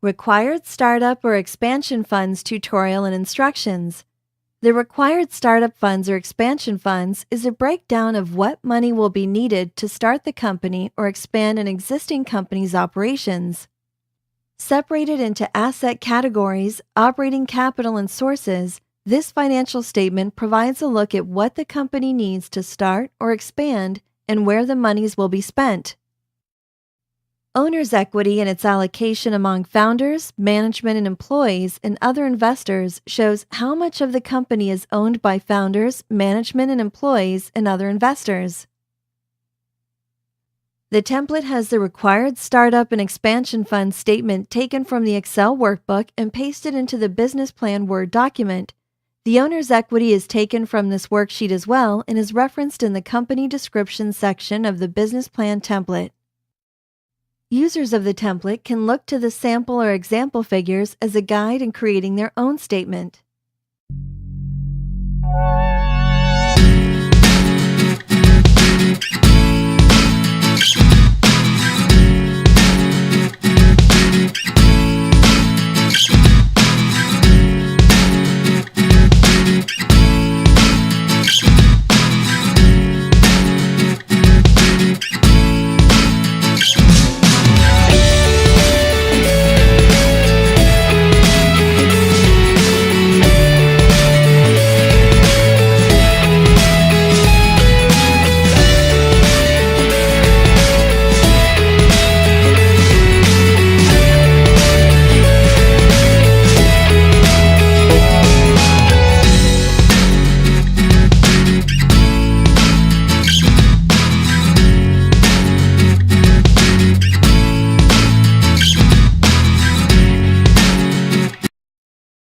Required Startup or Expansion Funds Tutorial and Instructions. The Required Startup Funds or Expansion Funds is a breakdown of what money will be needed to start the company or expand an existing company's operations. Separated into asset categories, operating capital, and sources, this financial statement provides a look at what the company needs to start or expand and where the monies will be spent. Owner's equity and its allocation among founders, management, and employees and other investors shows how much of the company is owned by founders, management, and employees and other investors. The template has the Required Startup and Expansion Fund statement taken from the Excel workbook and pasted into the business plan Word document. The owner's equity is taken from this worksheet as well and is referenced in the company description section of the business plan template. Users of the template can look to the sample or example figures as a guide in creating their own statement.